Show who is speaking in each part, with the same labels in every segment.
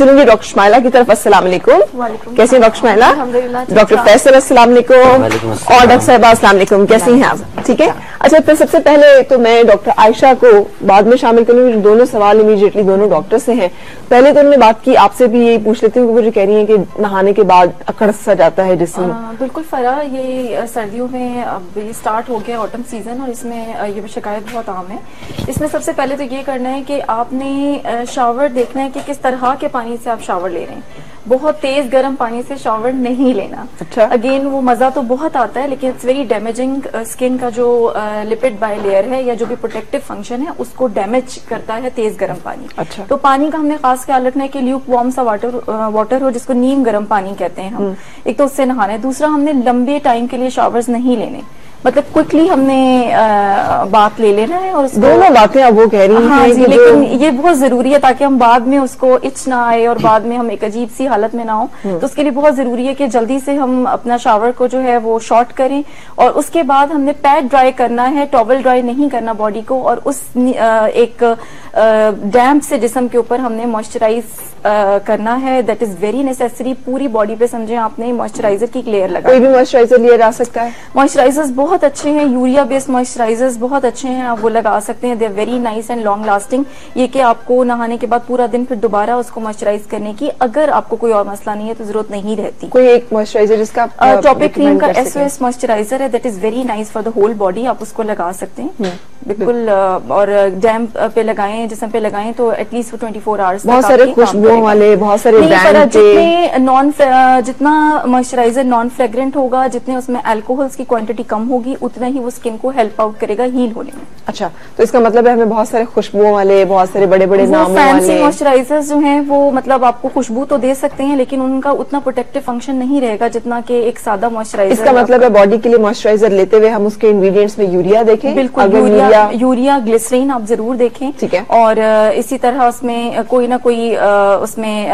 Speaker 1: चलूंगी doctor Shumaila की तरफ। अस्सलाम वालेकुम। कैसी हैं डॉक्टर शुमाइला? डॉक्टर फैसल अस्सलाम वालेकुम। और डॉक्टर साहिबा अस्सलाम वालेकुम, कैसी हैं आप? ठीक है। अच्छा, तो सबसे पहले तो मैं डॉक्टर आयशा को बाद में शामिल करूंगी। दोनों सवाल इमीडिएटली दोनों डॉक्टर से हैं। पहले तो उन्होंने बात की, आपसे भी यही पूछ लेती हूँ, वो जो कह रही है कि नहाने के बाद अकड़ सा जाता है जिस्म।
Speaker 2: बिल्कुल फरा, ये सर्दियों में अब ये स्टार्ट हो गया ऑटम सीजन, और इसमें ये शिकायत बहुत आम है। इसमें सबसे पहले तो ये करना है कि आपने शावर देखना है कि किस तरह के पानी से आप शावर ले रहे हैं। बहुत तेज गर्म पानी से शावर नहीं लेना।
Speaker 1: अच्छा।
Speaker 2: अगेन वो मजा तो बहुत आता है, लेकिन इट्स वेरी डैमेजिंग। स्किन का जो लिपिड बाइलेयर है या जो भी प्रोटेक्टिव फंक्शन है उसको डैमेज करता है तेज गर्म पानी।
Speaker 1: अच्छा।
Speaker 2: तो पानी का हमने खास ख्याल रखना है कि ल्यूक वार्म सा वाटर हो, जिसको नीम गर्म पानी कहते हैं हम। एक तो उससे नहाना है। दूसरा, हमने लंबे टाइम के लिए शावर्स नहीं लेने, मतलब क्विकली हमने बात ले लेना है। और
Speaker 1: दोनों बातें अब वो कह रही हैं।
Speaker 2: हाँ जी, लेकिन ये बहुत जरूरी है ताकि हम बाद में उसको इच ना आए और बाद में हम एक अजीब सी हालत में ना हो। तो उसके लिए बहुत जरूरी है कि जल्दी से हम अपना शावर को जो है वो शॉर्ट करें, और उसके बाद हमने पैड ड्राई करना है, टॉवल ड्राई नहीं करना बॉडी को। और उस एक डैम्प से जिस्म के ऊपर हमने मॉइस्चराइज करना है। That is very necessary. पूरी बॉडी पे समझे आपने मॉइस्चराइजर की लेयर लगा।
Speaker 1: कोई भी मॉइस्चराइजर लिया जा सकता है?
Speaker 2: मॉइस्चराइजर्स बहुत अच्छे हैं, यूरिया बेस्ड मॉइस्चराइजर्स बहुत अच्छे हैं, आप वो लगा सकते हैं। They are very nice and long lasting. ये कि आपको नहाने के बाद पूरा दिन फिर दोबारा उसको मॉइस्चराइज करने की, अगर आपको कोई और मसला नहीं है तो जरूरत नहीं रहती।
Speaker 1: कोई एक मॉइस्चराइजर जिसका
Speaker 2: टॉपिक क्रीम का SOS मॉइस्चराइजर है, that is very nice for the whole body. आप उसको लगा सकते हैं बिल्कुल। और डैम्प पे लगाएं, जिस्म पे लगाएं तो एटलीस्ट 24 आवर्स।
Speaker 1: बहुत सारे खुशबुओं वाले, बहुत सारे
Speaker 2: जितना मॉइस्चराइजर नॉन फ्रेग्रेंट होगा, जितने उसमें अल्कोहल्स की क्वांटिटी कम होगी, उतना ही वो स्किन को हेल्प आउट करेगा हील होने में।
Speaker 1: अच्छा, तो इसका मतलब है हमें बहुत सारे खुशबुओं वाले, बहुत सारे बड़े बड़े नामों वाले
Speaker 2: मॉइस्चराइजर्स जो हैं वो मतलब आपको खुशबू तो दे सकते हैं, लेकिन उनका उतना प्रोटेक्टिव फंक्शन नहीं रहेगा जितना कि एक सादा मॉइस्चराइजर।
Speaker 1: इसका मतलब है बॉडी के लिए मॉइस्चराइजर लेते हुए हम उसके इंग्रेडिएंट्स में यूरिया देखें।
Speaker 2: बिल्कुल, यूरिया ग्लिसरीन आप जरूर देखें।
Speaker 1: ठीक है।
Speaker 2: और इसी तरह उसमें कोई ना कोई उसमें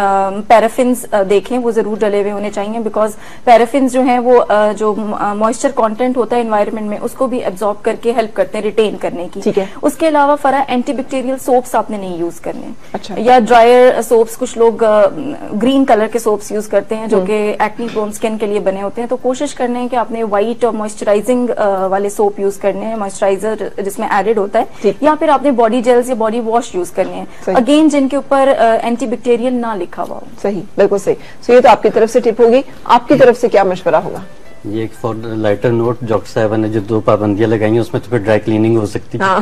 Speaker 2: पैराफिन्स देखें, वो जरूर डले हुए होने चाहिए, बिकॉज पैराफिन्स जो हैं वो जो मॉइस्चर कंटेंट होता है एनवायरनमेंट में उसको भी एब्जॉर्ब करके हेल्प करते हैं रिटेन करने की।
Speaker 1: ठीक है।
Speaker 2: उसके अलावा फरा एंटीबैक्टीरियल सोप्स आपने नहीं यूज करने।
Speaker 1: अच्छा।
Speaker 2: या ड्रायर सोप्स, कुछ लोग ग्रीन कलर के सोप्स यूज करते हैं जो कि एक्ने प्रोन स्किन के लिए बने होते हैं। तो कोशिश करने हैं कि आपने व्हाइट और मॉइस्चराइजिंग वाले सोप यूज करने हैं, मॉइस्चराइजर जिसमें एडेड होता है, या फिर आपने बॉडी जेल्स या बॉडी वॉश यूज करने हैं, अगेन जिनके ऊपर एंटीबैक्टीरियल ना लिखा हुआ हो।
Speaker 1: सही, बिल्कुल सही। सो ये तो आपकी तरफ से टिप होगी। आपकी तरफ से क्या मशवरा होगा?
Speaker 3: ये एक फॉर लाइटर नोट, डॉक्टर साहब ने जो 2 पाबंदियां लगाई हैं उसमें तो फिर ड्राई क्लीनिंग हो सकती है। हाँ।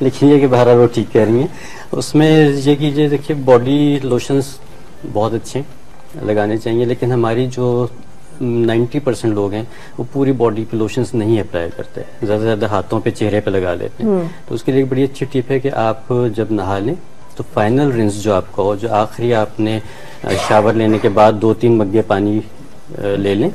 Speaker 3: लेकिन ये कि बहरहाल वो ठीक कह रही हैं। उसमें ये कीजिए, देखिए बॉडी लोशंस बहुत अच्छे लगाने चाहिए, लेकिन हमारी जो 90% लोग हैं वो पूरी बॉडी पे लोशंस नहीं अप्लाई करते, ज्यादा से ज्यादा हाथों पे, चेहरे पे लगा लेते हैं। तो उसके लिए एक बड़ी अच्छी टिप है कि आप जब नहा लें तो फाइनल रिंस जो आपका हो, जो आखिरी आपने शावर लेने के बाद 2-3 मग्गे पानी ले लें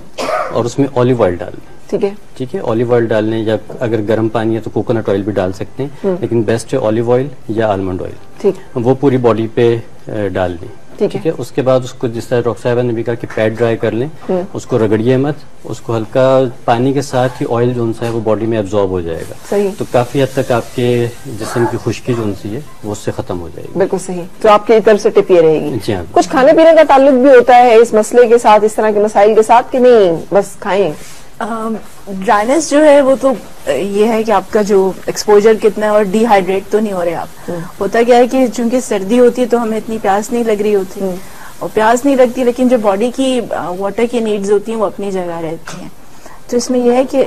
Speaker 3: और उसमें ऑलिव ऑयल डाल लें।
Speaker 1: ठीक है।
Speaker 3: ठीक है, ऑलिव ऑयल डाल लें, या अगर गर्म पानी है तो कोकोनट ऑयल भी डाल सकते हैं, लेकिन बेस्ट है ऑलिव ऑयल या आलमंड ऑयल।
Speaker 1: ठीक।
Speaker 3: वो पूरी बॉडी पे डाल लें।
Speaker 1: ठीक है।
Speaker 3: उसके बाद उसको, जिस तरह डॉक्टर साहब ने भी कहा कि पैड ड्राई कर लें, उसको रगड़िए मत, उसको हल्का पानी के साथ ही ऑयल जो है वो बॉडी में एब्जॉर्ब हो जाएगा।
Speaker 1: सही।
Speaker 3: तो काफी हद तक आपके जिस्म की खुश्की जो है वो उससे खत्म हो जाएगी।
Speaker 1: बिल्कुल सही। तो आपकी तरफ से टिप ये रहेगी।
Speaker 3: जी हाँ।
Speaker 1: कुछ खाने पीने का ताल्लुक भी होता है इस मसले के साथ, इस तरह के मसाइल के साथ, कि नहीं बस खाएं?
Speaker 4: ड्राइनेस जो है वो तो ये है कि आपका जो एक्सपोजर कितना है और डिहाइड्रेट तो नहीं हो रहे आप। होता क्या है कि चूंकि सर्दी होती है तो हमें इतनी प्यास नहीं लग रही होती, और प्यास नहीं लगती, लेकिन जो बॉडी की वाटर की नीड्स होती हैं वो अपनी जगह रहती हैं। तो इसमें यह है कि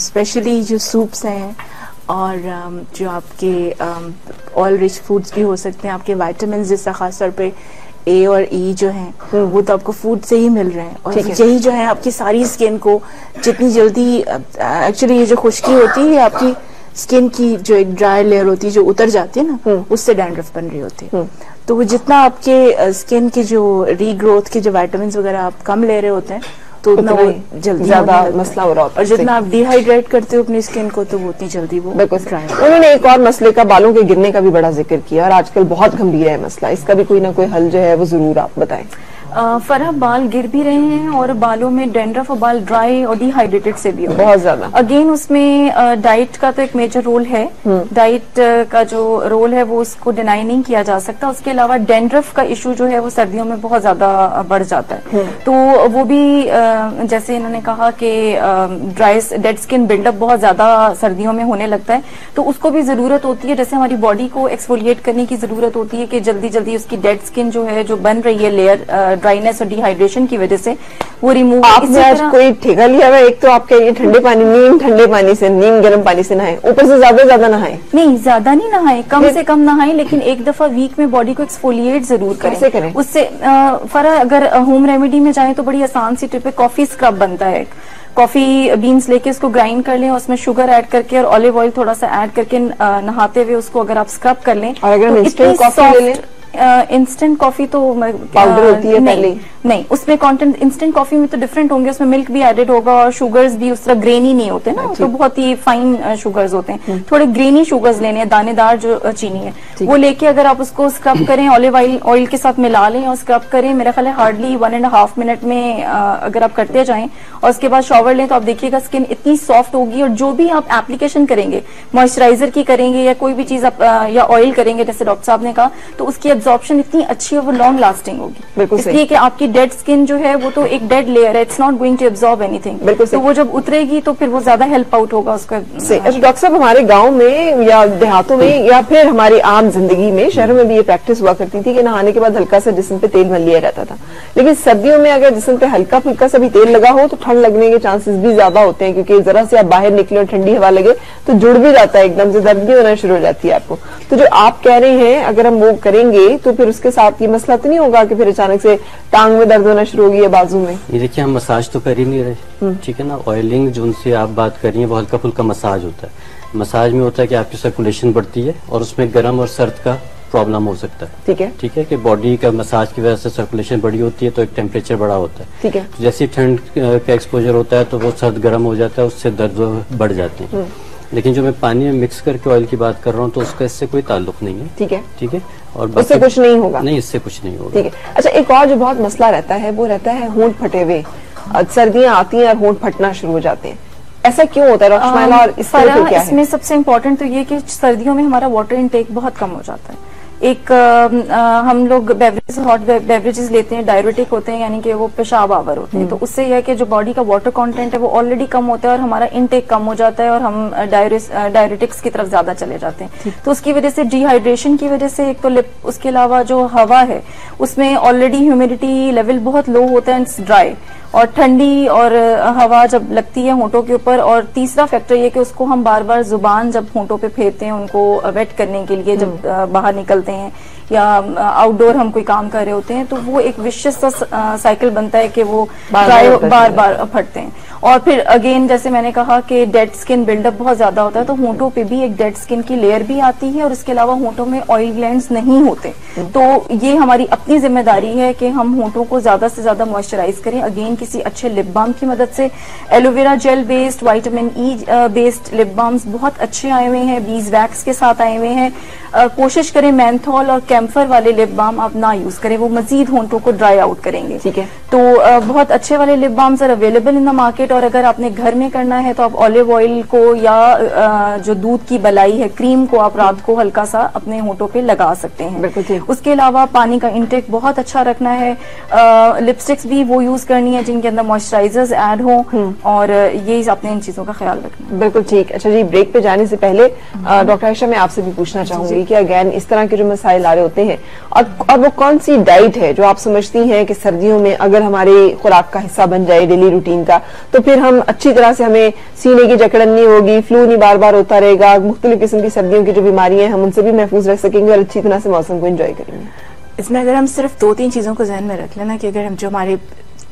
Speaker 4: स्पेशली जो सूप्स हैं और जो आपके ऑयल रिच फूड्स भी हो सकते हैं, आपके वाइटामिन जैसा खासतौर पे A और E जो हैं वो तो आपको फूड से ही मिल रहे हैं, और यही जो है आपकी सारी स्किन को जितनी जल्दी, एक्चुअली ये जो खुश्की होती है आपकी स्किन की जो एक ड्राई लेयर होती है जो उतर जाती है ना, उससे डैंड्रफ बन रही होती है। तो वो जितना आपके स्किन की जो रीग्रोथ के जो विटामिन वगैरह आप कम ले रहे होते हैं तो उतना वो जल्दी
Speaker 1: ज्यादा मसला हो रहा होता
Speaker 4: है, और जितना आप डिहाइड्रेट करते हो अपनी स्किन को तो वो उतनी जल्दी वो ड्राई।
Speaker 1: उन्होंने एक और मसले का, बालों के गिरने का भी बड़ा जिक्र किया, और आजकल बहुत गंभीर है मसला, इसका भी कोई ना कोई हल जो है वो जरूर आप बताएं।
Speaker 2: फरह बाल गिर भी रहे हैं और बालों में डैंड्रफ और बाल ड्राई और डिहाइड्रेटेड से भी
Speaker 1: बहुत ज्यादा।
Speaker 2: अगेन उसमें डाइट का तो एक मेजर रोल है। डाइट का जो रोल है वो उसको डिनाई नहीं किया जा सकता। उसके अलावा डैंड्रफ का इशू जो है वो सर्दियों में बहुत ज्यादा बढ़ जाता है। तो वो भी जैसे इन्होंने कहा कि ड्राई डेड स्किन बिल्डअप बहुत ज्यादा सर्दियों में होने लगता है, तो उसको भी जरूरत होती है, जैसे हमारी बॉडी को एक्सफोलिएट करने की जरूरत होती है कि जल्दी जल्दी उसकी डेड स्किन जो है जो बन रही है लेयर ड्राइनेस और डिहाइड्रेशन की वजह से वो रिमूव।
Speaker 1: आपने आज कोई ठेका लिया हुआ? एक तो आप कह रही है ठंडे पानी, नीम ठंडे पानी से, नीम गर्म पानी से नहाए, ऊपर से ज्यादा नहाए?
Speaker 2: नहीं, ज्यादा नहीं नहाए, कम से कम नहाए, लेकिन एक दफा वीक में बॉडी को एक्सफोलिएट जरूर करें।
Speaker 1: कैसे करें?
Speaker 2: उससे फरा अगर होम रेमेडी में जाए तो बड़ी आसान सी टिप है, कॉफी स्क्रब बनता है। कॉफी बीन्स लेके उसको ग्राइंड कर लें, उसमें शुगर ऐड करके और ऑलिव ऑयल थोड़ा सा ऐड करके नहाते हुए उसको अगर आप स्क्रब कर लें।
Speaker 1: और अगर हम इंस्टेंट कॉफी ले लें?
Speaker 2: इंस्टेंट कॉफी तो
Speaker 1: पाउडर होती है पहले?
Speaker 2: नहीं, उसमें कंटेंट इंस्टेंट कॉफी में तो डिफरेंट होंगे, उसमें मिल्क भी एडेड होगा और शुगर्स भी उस तरह ग्रेनी नहीं होते ना, तो बहुत ही फाइन शुगर्स होते हैं। थोड़े ग्रेनी शुगर्स लेने हैं, दानेदार जो चीनी है वो लेके अगर आप उसको स्क्रब करें, ऑलिव ऑयल के साथ मिला लें और स्क्रब करें, मेरा ख्याल है हार्डली 1.5 मिनट में अगर आप करते जाएं और उसके बाद शॉवर लें तो आप देखिएगा स्किन इतनी सॉफ्ट होगी। और जो भी आप एप्लीकेशन करेंगे, मॉइस्चराइजर की करेंगे या कोई भी चीज आप या ऑयल करेंगे जैसे डॉक्टर साहब ने कहा, तो उसकी एब्जॉर्प्शन इतनी अच्छी और वो लॉन्ग लास्टिंग होगी। इसलिए कि आपकी डेड स्किन जो है वो तो एक डेड लेयर है, it's not going to absorb anything. तो वो जब उतरेगी तो फिर वो ज्यादा हेल्प आउट होगा उसका।
Speaker 1: अच्छा डॉक्टर साहब, हमारे गांव में या देहातों में या फिर हमारी आम जिंदगी में, शहरों में भी ये प्रैक्टिस हुआ करती थी कि नहाने के बाद हल्का सा जिस्म पे तेल मल लिया रहता था। लेकिन सर्दियों में अगर जिस्म पे हल्का फुल्का सा भी तेल लगा हो तो ठंड लगने के चांसेस भी ज्यादा होते हैं, क्योंकि जरा से आप बाहर निकले और ठंडी हवा लगे तो जुड़ भी जाता है, एकदम से दर्द भी होना शुरू हो जाती है आपको। तो जो आप कह रहे हैं अगर हम वो करेंगे तो फिर उसके साथ ये मसला तो नहीं होगा कि फिर अचानक से टांग में दर्द होना शुरू होगी या बाजू में?
Speaker 3: ये देखिए, हम मसाज तो कर ही नहीं रहे, ठीक है ना। ऑयलिंग जो उनसे आप बात कर रही है वो हल्का फुल्का मसाज होता है। मसाज में होता है कि आपकी सर्कुलेशन बढ़ती है और उसमें गर्म और सर्द का प्रॉब्लम हो सकता है। ठीक है कि बॉडी का मसाज की वजह से सर्कुलेशन बड़ी होती है तो एक टेम्परेचर बड़ा होता है।
Speaker 1: ठीक है।
Speaker 3: तो जैसे ठंड का एक्सपोजर होता है तो वो सर्द गर्म हो जाता है, उससे दर्द बढ़ जाते हैं। लेकिन जो मैं पानी में मिक्स करके ऑयल की बात कर रहा हूँ तो उसका इससे कोई ताल्लुक नहीं है। ठीक है। और
Speaker 1: उससे कुछ नहीं होगा?
Speaker 3: नहीं, इससे कुछ नहीं होगा।
Speaker 1: ठीक है। अच्छा, एक और जो बहुत मसला रहता है वो रहता है होंठ फटे हुए। सर्दियां आती हैं और होंठ फटना शुरू हो जाते हैं, ऐसा क्यों होता है डॉक्टर शुमाइला? और
Speaker 2: इसमें सबसे इम्पोर्टेंट तो ये कि सर्दियों में हमारा वाटर इनटेक बहुत कम हो जाता है। एक हम लोग बेवरेज, हॉट बेवरेजेस लेते हैं, डायरेटिक होते हैं, यानी कि वो पेशाब आवर होते हैं। तो उससे यह है कि जो बॉडी का वाटर कंटेंट है वो ऑलरेडी कम होता है और हमारा इनटेक कम हो जाता है और हम डायरेटिक्स की तरफ ज्यादा चले जाते हैं। तो उसकी वजह से डिहाइड्रेशन की वजह से एक तो लिप, उसके अलावा जो हवा है उसमें ऑलरेडी ह्यूमिडिटी लेवल बहुत लो होता है, इट्स ड्राई, और ठंडी और हवा जब लगती है होंठों के ऊपर। और तीसरा फैक्टर ये कि उसको हम बार बार जुबान जब होंठों पे फेरते हैं उनको वेट करने के लिए, जब बाहर निकलते हैं या आउटडोर हम कोई काम कर रहे होते हैं, तो वो एक विशिष्ट सा साइकिल बनता है कि वो बार बार फटते हैं। और फिर अगेन जैसे मैंने कहा कि डेड स्किन बिल्डअप बहुत ज्यादा होता है, तो होंठों पे भी एक डेड स्किन की लेयर भी आती है और इसके अलावा होंठों में ऑयल ग्लैंड्स नहीं होते। तो ये हमारी अपनी जिम्मेदारी है कि हम होंठों को ज्यादा से ज्यादा मॉइस्चराइज करें। अगेन किसी अच्छे लिप बाम की मदद से, aloe vera gel based, vitamin E based lip balms बहुत अच्छे आए हुए हैं, बीज वैक्स के साथ आए हुए हैं। कोशिश करें मेंथोल और कैम्फर वाले लिप बाम आप ना यूज करें, वो मजीद होंठों को ड्राई आउट करेंगे।
Speaker 1: ठीक है।
Speaker 2: तो बहुत अच्छे वाले lip balms are available in the market. और अगर आपने घर में करना है तो आप ऑलिव ऑयल को या जो दूध की बलाई है, क्रीम को आप रात को हल्का सा अपने होंठों पे लगा सकते हैं।
Speaker 1: बिल्कुल।
Speaker 2: उसके अलावा पानी का इंटेक बहुत अच्छा रखना है। लिपस्टिक्स भी वो यूज करनी है जिनके अंदर मॉइस्चराइजर्स ऐड हो, और ये आपने इन चीजों का ख्याल रखना है।
Speaker 1: बिल्कुल ठीक। अच्छा जी, ब्रेक पे जाने से पहले डॉक्टर आयशा, मैं आपसे भी पूछना चाहूंगी कि अगेन इस तरह के जो मसाइल आ रहे होते हैं, और वो कौन सी डाइट है जो आप समझती हैं कि सर्दियों में अगर हमारे खुराक का हिस्सा बन जाए, डेली रूटीन का, तो फिर हम अच्छी तरह से, हमें सीने की जकड़न नहीं होगी, फ्लू नहीं बार बार होता रहेगा, मुख्तलिफ किस्म की सर्दियों की जो बीमारियां हैं हम उनसे भी महफूज रह सकेंगे और अच्छी तरह से मौसम को एंजॉय करेंगे।
Speaker 4: इसमें अगर हम सिर्फ 2-3 चीजों को जहन में रख लेना कि अगर हम जो हमारे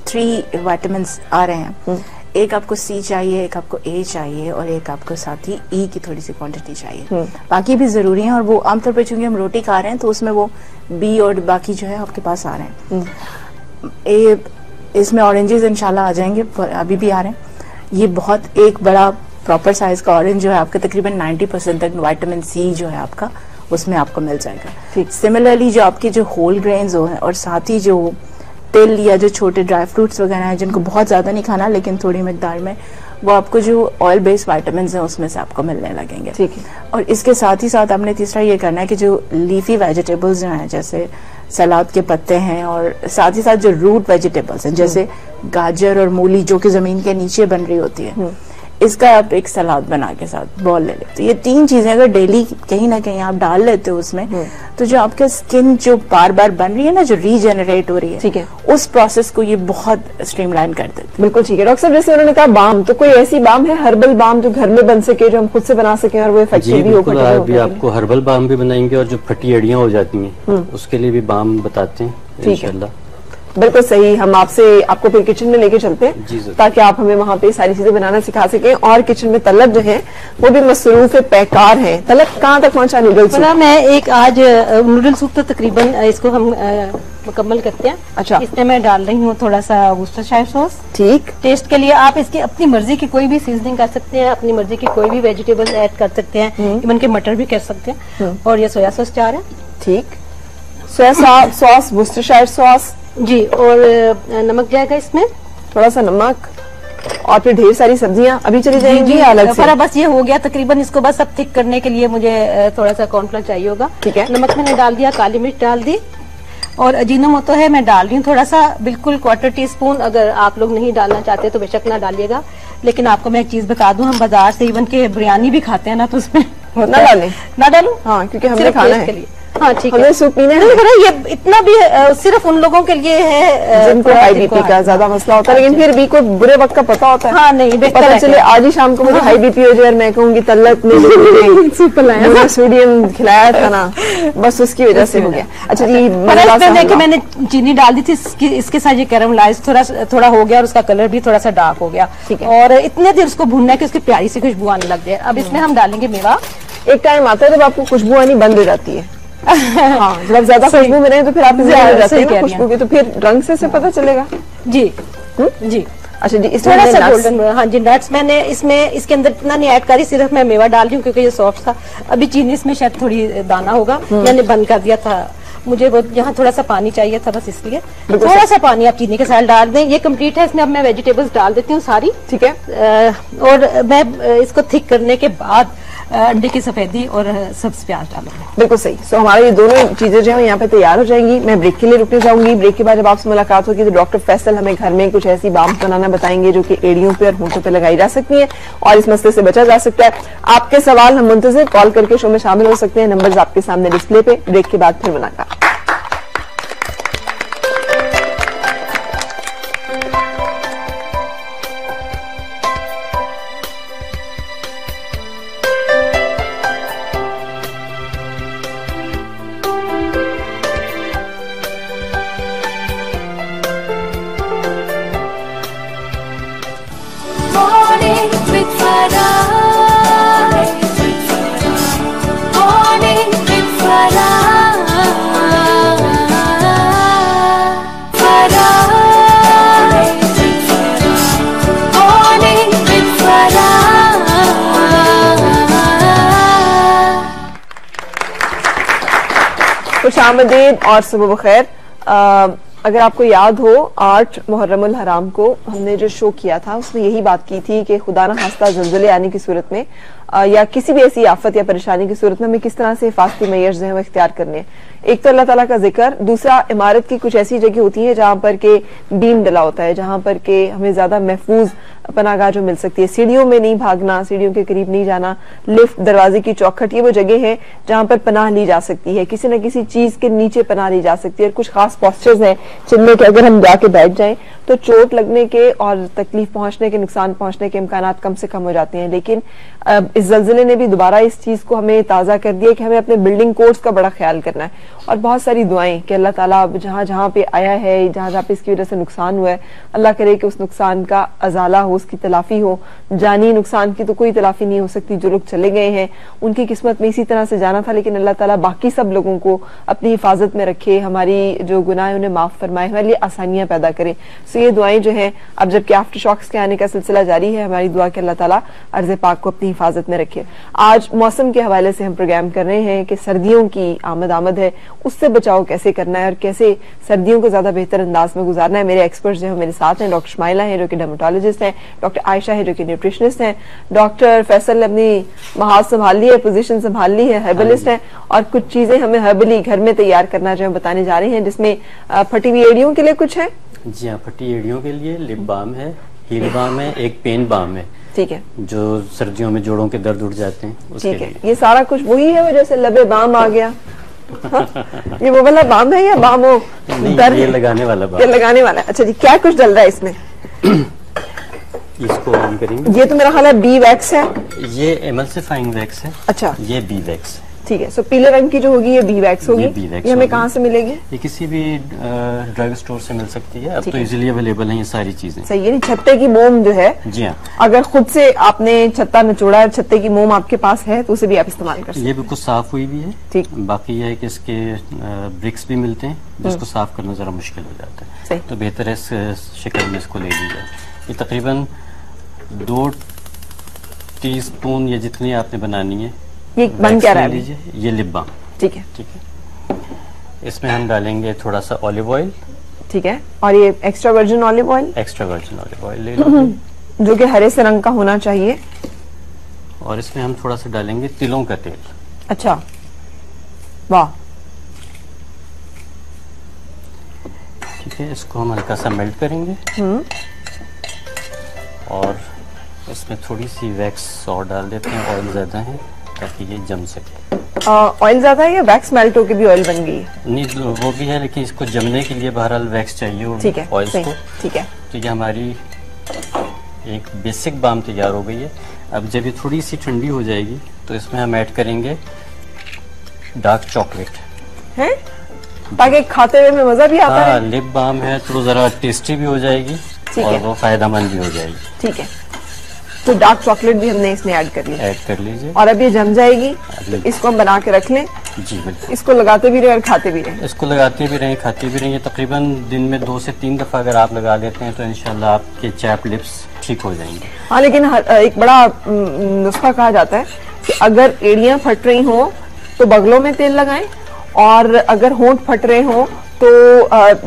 Speaker 4: 3 विटामिन आ रहे हैं, एक आपको सी चाहिए, एक आपको ए चाहिए और एक आपको साथ ही ई की थोड़ी सी क्वांटिटी चाहिए। बाकी भी जरूरी है, और वो आमतौर पर चूंकि हम रोटी खा रहे हैं तो उसमें वो बी और बाकी जो है आपके पास आ रहे हैं। इसमें ऑरेंजेस इंशाल्लाह आ जाएंगे, अभी भी आ रहे हैं। ये बहुत एक बड़ा प्रॉपर साइज का ऑरेंज जो है आपका तकरीबन 90% तक विटामिन सी जो है आपका उसमें आपको मिल जाएगा। सिमिलरली जो आपके जो होल ग्रेन्स हो हैं और साथ ही जो तिल या जो छोटे ड्राई फ्रूट्स वगैरह हैं जिनको बहुत ज्यादा नहीं खाना लेकिन थोड़ी मिकदार में, वो आपको जो ऑयल बेस्ड विटामिन हैं उसमें से आपको मिलने लगेंगे।
Speaker 1: ठीक है।
Speaker 4: और इसके साथ ही साथ आपने तीसरा ये करना है कि जो लीफी वेजिटेबल्स जो हैं जैसे सलाद के पत्ते हैं और साथ ही साथ जो रूट वेजिटेबल्स हैं जैसे गाजर और मूली जो कि जमीन के नीचे बन रही होती है, इसका आप एक सलाद बना के साथ बॉल ले लेते। ये 3 चीजें अगर डेली कहीं ना कहीं आप डाल लेते हो उसमें, तो जो आपका स्किन जो बार बार बन रही है ना, जो रीजेनरेट हो रही है,
Speaker 1: ठीक है,
Speaker 4: उस प्रोसेस को ये बहुत स्ट्रीमलाइन कर देते हैं।
Speaker 1: बिल्कुल ठीक है। डॉक्टर साहब जैसे उन्होंने कहा बाम, तो कोई ऐसी बाम है हर्बल बाम जो घर में बन सके, जो हम खुद से बना सके और वो इफेक्टिव भी हो?
Speaker 3: अभी आपको हर्बल बाम भी बनाएंगे और जो फटी एड़ियां हो जाती हैं उसके लिए भी बाम बताते हैं इंशाल्लाह।
Speaker 1: बिल्कुल सही। हम आपको फिर किचन में लेके चलते हैं ताकि आप हमें वहाँ पे सारी चीजें बनाना सिखा सकें। और किचन में तलब जो है वो भी मसरूफ पैकार है। तलब कहाँ तक पहुँचा नूडल्स?
Speaker 5: मैं एक आज नूडल सूप तो तकरीबन इसको हम मुकम्मल करते हैं।
Speaker 1: अच्छा।
Speaker 5: इसमें मैं डाल रही हूँ थोड़ा सा वुस्टरशायर सॉस।
Speaker 1: ठीक।
Speaker 5: टेस्ट के लिए आप इसकी अपनी मर्जी की कोई भी सीजनिंग कर सकते हैं, अपनी मर्जी की कोई भी वेजिटेबल्स ऐड कर सकते हैं, इवन के मटर भी कर सकते हैं। और ये सोया सॉस तैयार है।
Speaker 1: ठीक। सोया सॉस, वुस्टरशायर सॉस
Speaker 5: जी, और नमक जाएगा इसमें,
Speaker 1: थोड़ा सा नमक, और फिर ढेर सारी सब्जियां अभी चली जाएंगी अलग से।
Speaker 5: बस ये हो गया तकरीबन। इसको बस अब थिक करने के लिए मुझे थोड़ा सा कॉर्नफ्लोर चाहिए होगा।
Speaker 1: ठीक है।
Speaker 5: नमक मैंने डाल दिया, काली मिर्च डाल दी और अजीनोमोटो है मैं डाल रही हूँ थोड़ा सा, बिल्कुल 1/4 टीस्पून। अगर आप लोग नहीं डालना चाहते तो बेशक ना डालिएगा, लेकिन आपको मैं एक चीज बता दूं, हम बाजार से इवन के बिरयानी भी खाते हैं ना, तो उसमें
Speaker 1: ना डालें,
Speaker 5: ना डालूं।
Speaker 1: हाँ, क्योंकि हमने खाना है।
Speaker 5: हाँ ठीक
Speaker 1: है, सूप पीना है।
Speaker 5: ये इतना भी सिर्फ उन लोगों के लिए है
Speaker 1: जिनको हाई बीपी का ज्यादा मसला होता है, लेकिन फिर भी कोई बुरे वक्त का पता होता है।
Speaker 5: हाँ नहीं,
Speaker 1: पता चले आज ही शाम को मुझे हाई बीपी हो जाए और मैं कहूँगी तलत ने सूप पिलाया, सोडियम खिलाया था ना, बस उसकी वजह से हो गया। अच्छा जी,
Speaker 5: देखिए मैंने चीनी डाल दी थी, इसके साथ ये कैरमलाइज थोड़ा हो गया और उसका कलर भी थोड़ा सा डार्क हो गया। और इतने देर उसको भूनना है कि उसकी प्यारी सी खुशबू आने लग जाए। अब इसमें हम डालेंगे मेवा।
Speaker 1: एक टाइम आता है जब आपको खुशबू आनी बंद हो जाती है। हाँ, जब ज्यादा खुशबू में रहे तो फिर आप खुशबू की, तो फिर रंग से पता चलेगा।
Speaker 5: जी जी।
Speaker 1: अच्छा जी,
Speaker 5: थोड़ा सा गोल्डन। हाँ जी, नट्स मैंने इसके अंदर इतना नहीं ऐड करी, सिर्फ मैं मेवा डाल रही हूँ क्योंकि ये सॉफ्ट था। अभी चीनी इसमें शायद थोड़ी दाना होगा, मैंने बंद कर दिया था, मुझे यहाँ थोड़ा सा पानी चाहिए था, बस इसलिए थोड़ा सा पानी आप चीनी के साथ डाल दें। ये कंप्लीट है। इसमें अब मैं वेजिटेबल्स डाल देती हूँ सारी।
Speaker 1: ठीक है।
Speaker 5: और मैं इसको थिक करने के बाद अंडे की सफेदी और सब्ज प्याज डालूंगी।
Speaker 1: बिल्कुल सही। सो हमारी ये दोनों चीजें जो है यहाँ पे तैयार हो जाएंगी। मैं ब्रेक के लिए रुकने जाऊंगी। ब्रेक के बाद जब आपसे मुलाकात होगी तो डॉक्टर फैसल हमें घर में कुछ ऐसी बाम बनाना बताएंगे जो कि एड़ियों पे और होंठों पे लगाई जा सकती है और इस मसले से बचा जा सकता है। आपके सवाल हम मुंतजिर, कॉल करके शो में शामिल हो सकते हैं। नंबर आपके सामने डिस्प्ले पे। ब्रेक के बाद फिर मुलाकात। खुशामदीद और सुबह बखैर। अगर आपको याद हो 8 मुहर्रमुल हराम को हमने जो शो किया था उसमें यही बात की थी कि खुदा न खास्ता ज़ल्ज़ले आने की सूरत में या किसी भी ऐसी आफत या परेशानी की सूरत में हमें किस तरह से हिफाजती मेजर्स जो है वो इख्तियार करने हैं। एक तो अल्लाह ताला का जिक्र, दूसरा इमारत की कुछ ऐसी जगह होती है जहां पर के बीम डला होता है, जहां पर के हमें ज्यादा महफूज पनाहगाह जो मिल सकती है। सीढ़ियों में नहीं भागना, सीढ़ियों के करीब नहीं जाना, लिफ्ट, दरवाजे की चौखट, ये वो जगह है जहां पर पनाह ली जा सकती है, किसी न किसी चीज के नीचे पनाह ली जा सकती है। और कुछ खास पोस्चर्स हैं जिनमें कि अगर हम जाके बैठ जाएं तो चोट लगने के और तकलीफ पहुंचने के, नुकसान पहुंचने के इम्कानात कम से कम हो जाते हैं। लेकिन इस ज़ल्ज़ले ने भी दोबारा इस चीज को हमें ताज़ा कर दिया कि हमें अपने बिल्डिंग कोड्स का बड़ा ख्याल करना है और बहुत सारी दुआएं कि अल्लाह ताला जहां जहां पे आया है, जहां जहां पे इसकी वजह से नुकसान हुआ है, अल्लाह करे कि उस नुकसान का अजाला हो, उसकी तलाफी हो। जानी नुकसान की तो कोई तलाफी नहीं हो सकती, जो लोग चले गए हैं उनकी किस्मत में इसी तरह से जाना था, लेकिन अल्लाह ताला बाकी सब लोगों को अपनी हिफाजत में रखे, हमारी जो गुनाह है उन्हें माफ फरमाए, हमारे लिए आसानियां पैदा करे। सो ये दुआएं जो है अब जबकि आफ्टर शॉक्स के आने का सिलसिला जारी है, हमारी दुआ के अल्लाह ताला अर्ज़ पाक को अपनी हिफाजत में रखे। आज मौसम के हवाले से हम प्रोग्राम कर रहे हैं कि सर्दियों की आमद है, उससे बचाव कैसे करना है और कैसे सर्दियों को ज्यादा बेहतर अंदाज में गुजारना है। मेरे एक्सपर्ट जो है मेरे साथ हैं, डॉक्टर शुमाइला हैं जो कि डर्मेटोलॉजिस्ट हैं, डॉक्टर आयशा है जो कि न्यूट्रिशनिस्ट हैं, डॉक्टर फैसल ने अपनी महाज संभाल ली है, पोजीशन संभाल ली है, हर्बलिस्ट हैं और कुछ चीजें हमें हर्बली घर में तैयार करना जो है बताने जा रहे हैं, जिसमें फटी हुई एड़ियों के लिए कुछ है।
Speaker 3: जी हाँ, फटी एड़ियों के लिए लिप बाम है, हील बाम है, एक पेन बाम है,
Speaker 1: ठीक है,
Speaker 3: जो सर्दियों में जोड़ों के दर्द उठ जाते हैं उसके
Speaker 1: ठीक है।
Speaker 3: लिए।
Speaker 1: ये सारा कुछ वही है जैसे लबे बाम आ गया। हाँ? ये वो वाला बाम है या बाम हो दर्द?
Speaker 3: ये लगाने वाला बाम,
Speaker 1: ये लगाने वाला है। अच्छा जी, क्या कुछ डल रहा है इसमें?
Speaker 3: इसको ऑन करेंगे।
Speaker 1: ये तो मेरा ख्याल है बी वैक्स है।
Speaker 3: ये एमल्सिफाइंग वैक्स है।
Speaker 1: अच्छा,
Speaker 3: ये बी वैक्स है।
Speaker 1: ठीक है। सो पीले रंग की जो होगी ये बी वैक्स होगी। ये हमें कहाँ से मिलेगी?
Speaker 3: ये किसी भी ड्रग स्टोर से मिल सकती है, अब तो इजीली अवेलेबल है ये सारी चीजें।
Speaker 1: सही है। छत्ते की मोम जो है, जी हाँ, अगर खुद से आपने छत्ता निचोड़ा है, छत्ते की मोम आपके पास है तो उसे भी आप इस्तेमाल कर सकते हैं।
Speaker 3: ये बिल्कुल साफ हुई भी है।
Speaker 1: ठीक।
Speaker 3: बाकी यह है कि इसके ब्रिक्स भी मिलते हैं जिसको साफ करना जरा मुश्किल हो जाता है।
Speaker 1: सही।
Speaker 3: तो बेहतर है इस शक्ल में इसको ले लीजिए। ये तकरीबन 2 टीस्पून या जितनी आपने बनानी है।
Speaker 1: ये बन क्या रहा है?
Speaker 3: ये लिप बाम।
Speaker 1: ठीक है,
Speaker 3: ठीक है। इसमें हम डालेंगे थोड़ा सा ऑलिव ऑयल।
Speaker 1: ठीक है। और ये extra virgin olive oil?
Speaker 3: Extra virgin olive oil ले लीजिए,
Speaker 1: जो कि हरे से रंग का होना चाहिए।
Speaker 3: और इसमें हम थोड़ा सा डालेंगे तिलों का तेल।
Speaker 1: अच्छा, वाह,
Speaker 3: ठीक है। इसको हम हल्का सा मेल्ट करेंगे और इसमें थोड़ी सी वैक्स और डाल देते हैं। ऑयल ज्यादा है ताकि ये जम सके।
Speaker 1: ऑयल ज्यादा है या वैक्स मेल्ट होके भी ऑयल बन गई है?
Speaker 3: नहीं, वो भी है, लेकिन इसको जमने के लिए बहरहाल वैक्स चाहिए।
Speaker 1: ठीक है,
Speaker 3: ऑयल को।
Speaker 1: ठीक है।
Speaker 3: तो ये हमारी एक बेसिक बाम तैयार हो गई है। अब जब ये थोड़ी सी ठंडी हो जाएगी तो इसमें हम ऐड करेंगे डार्क चॉकलेट,
Speaker 1: है ताकि खाते हुए में मजा भी आता है।
Speaker 3: लिप बाम है तो जरा टेस्टी भी हो जाएगी और वो फायदेमंद भी हो जाएगी।
Speaker 1: ठीक है। तो डार्क चॉकलेट भी हमने इसमें ऐड कर लिया।
Speaker 3: ऐड कर लीजिए।
Speaker 1: और अब ये जम जाएगी तो इसको हम बना के रख लें।
Speaker 3: जी बिल्कुल।
Speaker 1: इसको लगाते भी रहे और खाते भी रहे।
Speaker 3: इसको लगाते भी रहें, खाते भी रहें। तकरीबन दिन में 2 से 3 दफा अगर आप लगा लेते हैं तो इंशाल्लाह आपके चैप लिप्स ठीक हो जाएंगे।
Speaker 1: हाँ, लेकिन एक बड़ा नुस्खा कहा जाता है कि अगर एड़ियां फट रही हों तो बगलों में तेल लगाएं, और अगर होंठ फट रहे हों तो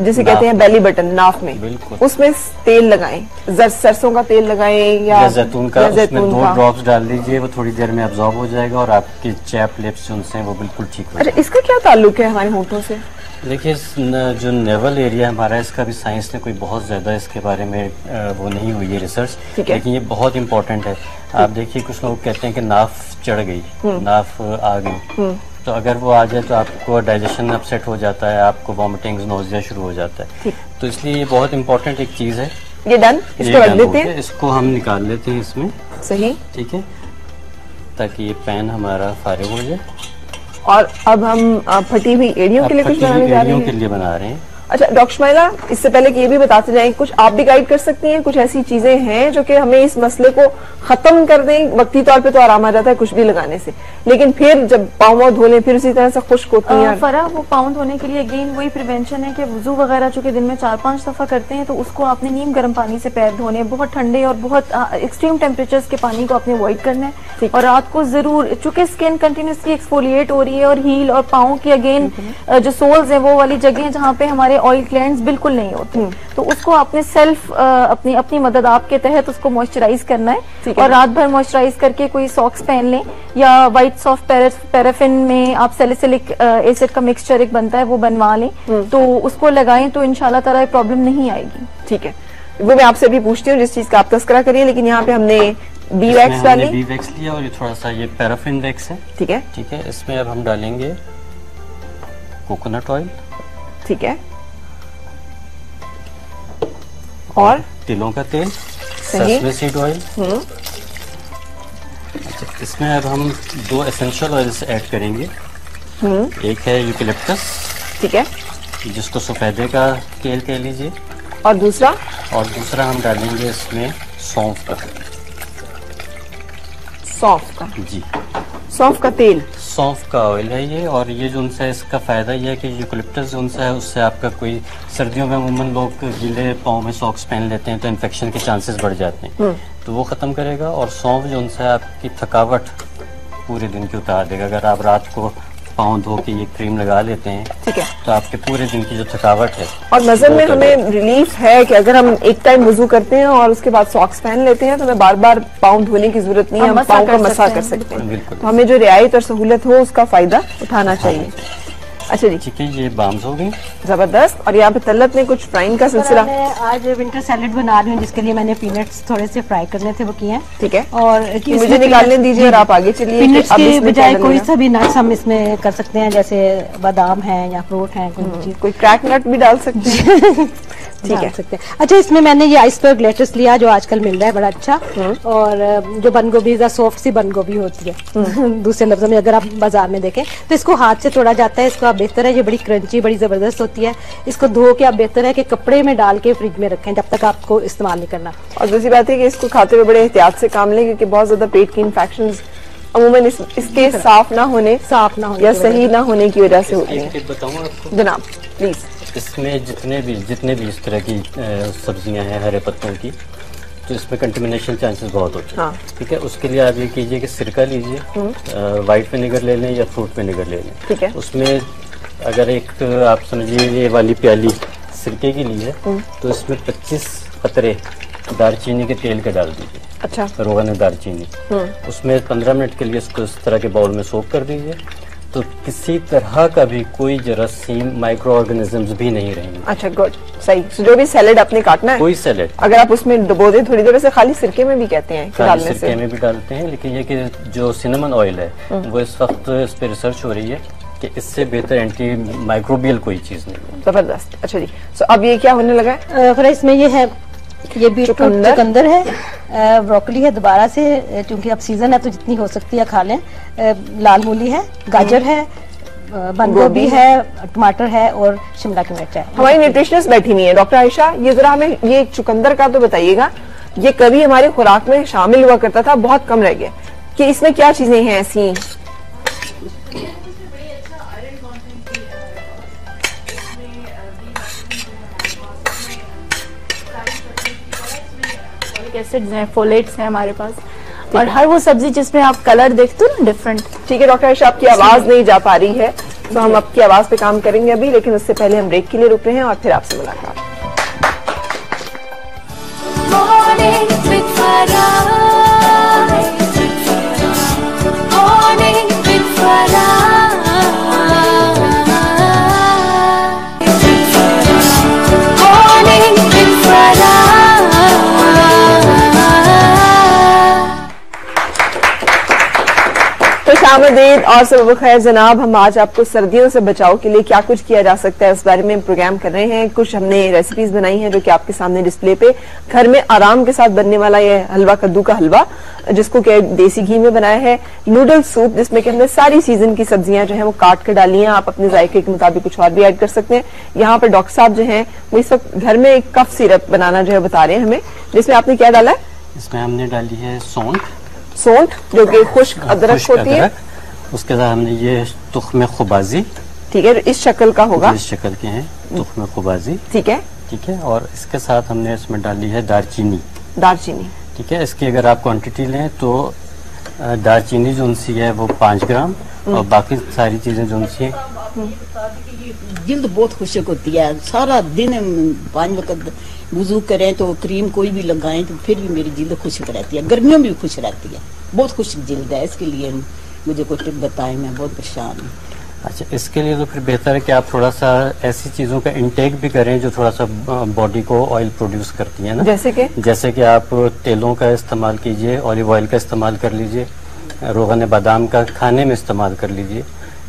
Speaker 1: जिसे कहते हैं बेली बटन, नाफ में, बिल्कुल उसमें तेल लगाएं। सरसों का तेल लगाएं या
Speaker 3: जैतून का, उसमें 2 ड्रॉप्स डाल दीजिए। वो थोड़ी देर में अब्जॉर्ब हो जाएगा और आपके चैप लिप्स जो हैं वो बिल्कुल ठीक हो जाएंगे।
Speaker 1: इसका क्या ताल्लुक है हमारे होंठों से?
Speaker 3: देखिए, जो नेवल एरिया हमारा, इसका भी साइंस ने कोई बहुत ज्यादा इसके बारे में वो नहीं हुई है रिसर्च, लेकिन ये बहुत इंपॉर्टेंट है। आप देखिए, कुछ लोग कहते हैं कि नाफ चढ़ गई, नाफ आ गई, तो अगर वो आ जाए तो आपको डाइजेशन अपसेट हो जाता है, आपको वॉमिटिंग, नोजिया शुरू हो जाता है। तो इसलिए ये बहुत इंपॉर्टेंट एक चीज है।
Speaker 1: ये डन, इसको रख देते हैं।
Speaker 3: इसको हम निकाल लेते हैं इसमें।
Speaker 1: सही,
Speaker 3: ठीक है, ताकि ये पैन हमारा फारिग हो जाए।
Speaker 1: और अब हम फटी हुई एड़ियों के लिए कुछ बनाने जा रहे हैं।
Speaker 3: के लिए बना रहे हैं।
Speaker 1: अच्छा डॉक्टर शुमाइला, इससे पहले कि ये भी बताते जाएं, कुछ आप भी गाइड कर सकती हैं? कुछ ऐसी चीजें हैं जो कि हमें इस मसले को खत्म कर दें? वक्ती तौर पे तो आराम आ जाता है कुछ भी लगाने से, लेकिन फिर जब पाँव धो लें फिर उसी तरह से खुश्क होती हैं।
Speaker 2: फराह, वो पाँव धोने के लिए अगेन वही प्रिवेंशन है कि वुजू वगैरह जो कि दिन में 4-5 दफा करते हैं तो उसको आपने नीम गर्म पानी से पैर धोने, बहुत ठंडे और बहुत एक्सट्रीम टेम्परेचर्स के पानी को आपने अवॉइड करना है। और रात को जरूर, चूंकि स्किन कंटिन्यूसली एक्सफोलिएट हो रही है और हील और पाँव की अगेन जो सोल्स है वो वाली जगह जहाँ पे हमारे ऑयल ग्लैंड्स बिल्कुल नहीं होते, तो उसको आपने सेल्फ अपनी मदद आपके तहत उसको मॉइस्चराइज करना है। और रात भर मॉइस्चराइज करके कोई सॉक्स पहन लें, या व्हाइट सॉफ्ट पैराफिन में आप सैलिसिलिक एसिड का मिक्सचर एक बनता है वो बनवा लें, तो उसको लगाएं तो इंशाल्लाह ताला प्रॉब्लम नहीं आएगी।
Speaker 1: ठीक है, वो मैं आपसे भी पूछती हूँ जिस चीज का आप तस्करा करिए, लेकिन यहाँ पे हमने बी वैक्स डाली,
Speaker 3: बी वैक्स लिया और ये थोड़ा सा ये पैराफिन वैक्स है।
Speaker 1: ठीक है,
Speaker 3: ठीक है। इसमें अब हम डालेंगे कोकोनट ऑयल।
Speaker 1: ठीक है, और
Speaker 3: तिलों का तेल, सैफरन सीड ऑयल। अच्छा, इसमें अब हम 2 एसेंशियल ऑयल्स ऐड करेंगे। एक है यूकेलिप्टस, ठीक है, जिसको सफेदे का तेल कह लीजिए,
Speaker 1: और दूसरा
Speaker 3: हम डालेंगे इसमें सौंफ का।
Speaker 1: सौंफ का?
Speaker 3: जी,
Speaker 1: सौंफ का तेल।
Speaker 3: सौंफ का ऑयल है ये, और ये जो उनसे इसका फायदा ये है कि यूकलिप्टस जो उनसे है उससे आपका कोई सर्दियों में अमूमन लोग गीले पाँव में सॉक्स पहन लेते हैं तो इन्फेक्शन के चांसेस बढ़ जाते हैं, तो वो खत्म करेगा। और सौंफ जो उनसे आपकी थकावट पूरे दिन की उतार देगा। अगर आप रात को पाँव धो के ये क्रीम लगा लेते हैं, ठीक है, तो आपके पूरे दिन की जो थकावट है।
Speaker 1: और नजर में हमें रिलीफ है कि अगर हम एक टाइम वुजू करते हैं और उसके बाद सॉक्स पहन लेते हैं तो हमें बार बार पाँव धोने की जरूरत नहीं है, हम पाँव का मसा कर सकते हैं। तो हमें जो रियायत और सहूलत हो उसका फायदा उठाना चाहिए। अच्छा जी,
Speaker 3: ठीक है, ये बाम्स हो गई,
Speaker 1: जबरदस्त। और यहाँ पे तल्लत ने कुछ फ्राइंग का सिलसिला।
Speaker 5: मैं आज विंटर सैलेड बना रही हूँ जिसके लिए मैंने पीनट्स थोड़े से फ्राई करने थे, वो किए हैं,
Speaker 1: ठीक है।
Speaker 5: और
Speaker 1: मुझे निकालने दीजिए और आप आगे चलिए।
Speaker 5: पीनट्स के बजाय कोई सा भी नट्स हम इसमें कर सकते हैं, जैसे बादाम है या फ्रूट है, कोई चीज,
Speaker 1: कोई क्रैक नट भी डाल सकते हैं, ठीक है,
Speaker 5: सकते हैं। अच्छा, इसमें मैंने ये आइसबर्ग लेटस लिया जो आजकल मिल रहा है बड़ा अच्छा, और जो बंद गोभी सॉफ्ट सी बंद गोभी होती है दूसरे लफ्जों में अगर आप बाजार में देखें, तो इसको हाथ से तोड़ा जाता है। इसको आप बेहतर है, ये बड़ी क्रंची बड़ी जबरदस्त होती है, इसको धो के आप बेहतर है कि कपड़े में डाल के फ्रिज में रखें जब तक आपको इस्तेमाल नहीं करना।
Speaker 1: और दूसरी बात है कि इसको खाते हुए बड़े एहतियात से काम लें, क्योंकि बहुत ज्यादा पेट की इन्फेक्शंस अमूमन इसके साफ ना होने या सही ना होने की वजह से होती है।
Speaker 3: बताऊँ आपको
Speaker 1: जनाब प्लीज।
Speaker 3: इसमें जितने भी इस तरह की सब्जियां हैं हरे पत्तों की, तो इसमें कंटेमिनेशन चांसेस बहुत होते हैं। हाँ। ठीक है, उसके लिए आप ये कीजिए कि सिरका लीजिए, वाइट विनेगर ले लें या फ्रूट विनेगर ले लें, ठीक है। उसमें अगर एक आप समझिए ये वाली प्याली सिरके की ली है, तो इसमें 25 कतरे दालचीनी के तेल के डाल दीजिए। अच्छा। रोगन दालचीनी, उसमें 15 मिनट के लिए इसको इस तरह के बाउल में सोक कर दीजिए, तो किसी तरह का भी कोई जरासीम माइक्रो ऑर्गेनिजम्स भी नहीं रहेंगे। अच्छा, गुड, सही। so, जो भी सैलेड आपने काटना है, कोई सैलेड अगर आप उसमें डुबो दें थोड़ी देर से, खाली सिरके में भी कहते हैं डालने से, सिरके में भी डालते हैं, लेकिन ये कि जो सिनेमन ऑयल है वो इस वक्त इस पे रिसर्च हो रही है कि इससे बेहतर एंटी माइक्रोबियल कोई चीज नहीं है। जबरदस्त। अच्छा जी, सो अब ये क्या होने लगा है?
Speaker 5: फिर इसमें ये है, ये बीटरूट चुकंदर है, ब्रोकली है दोबारा से, क्योंकि अब सीजन है तो जितनी हो सकती है खा लें, लाल मूली है, गाजर है, बंद गोभी है, टमाटर है और शिमला की मिर्च है।
Speaker 1: हमारी न्यूट्रिशनिस्ट बैठी हुई है डॉक्टर आयशा, ये जरा हमें ये चुकंदर का तो बताइएगा, ये कभी हमारी खुराक में शामिल हुआ करता था, बहुत कम रह गया, कि इसमें क्या चीजें हैं ऐसी?
Speaker 4: एसिड्स हैं, फोलेट्स हैं हमारे पास, और हर वो सब्जी जिसमें आप कलर देखते हो ना डिफरेंट।
Speaker 1: ठीक है डॉक्टर आयशा, आपकी आवाज नहीं जा पा रही है, तो हम आपकी आवाज पे काम करेंगे अभी, लेकिन उससे पहले हम ब्रेक के लिए रुक रहे हैं और फिर आपसे मुलाकात। खुशामदीद और सब खैर जनाब, हम आज आपको सर्दियों से बचाव के लिए क्या कुछ किया जा सकता है इस बारे में प्रोग्राम कर रहे हैं। कुछ हमने रेसिपीज बनाई हैं जो कि आपके सामने डिस्प्ले पे, घर में आराम के साथ बनने वाला ये हलवा, कद्दू का हलवा, जिसको क्या देसी घी में बनाया है, नूडल सूप जिसमें कि हमने सारी सीजन की सब्जियां जो है वो काट कर डाली हैं, आप अपने जायके के मुताबिक कुछ और भी ऐड कर सकते हैं। यहाँ पर डॉक्टर साहब जो है वो इस वक्त घर में एक कफ सिरप बनाना जो है बता रहे हैं हमें, जिसमें आपने क्या डाला है?
Speaker 3: इसमें हमने डाली है सौंठ
Speaker 1: जो कि खुश्क अदरक होती है,
Speaker 3: उसके साथ हमने ये तुख्म खुबाजी,
Speaker 1: ठीक है, इस शक्ल का होगा,
Speaker 3: इस शक्ल के हैं तुख्म खुबाजी,
Speaker 1: ठीक है,
Speaker 3: ठीक है। और इसके साथ हमने इसमें डाली है दालचीनी, ठीक है। इसकी अगर आप क्वांटिटी लें तो दालचीनी जो उनसी है वो 5 ग्राम और बाकी सारी चीजें जो उनसी
Speaker 6: जिल्द बहुत खुशक होती है, सारा दिन 5 वक्त वुजू करें तो क्रीम कोई भी लगाएं तो फिर भी मेरी जिल्द खुशक रहती है, गर्मियों में भी खुश रहती है, बहुत खुशक जिल्द है। इसके लिए मुझे कोई टिप बताएं, मैं बहुत परेशान हूँ।
Speaker 3: अच्छा, इसके लिए तो फिर बेहतर है कि आप थोड़ा सा ऐसी चीजों का इंटेक भी करें जो थोड़ा सा बॉडी को ऑयल प्रोड्यूस करती है ना, जैसे कि आप तेलों का इस्तेमाल कीजिए, ऑलिव ऑयल का इस्तेमाल कर लीजिए, रोगन बादाम का खाने में इस्तेमाल कर लीजिए,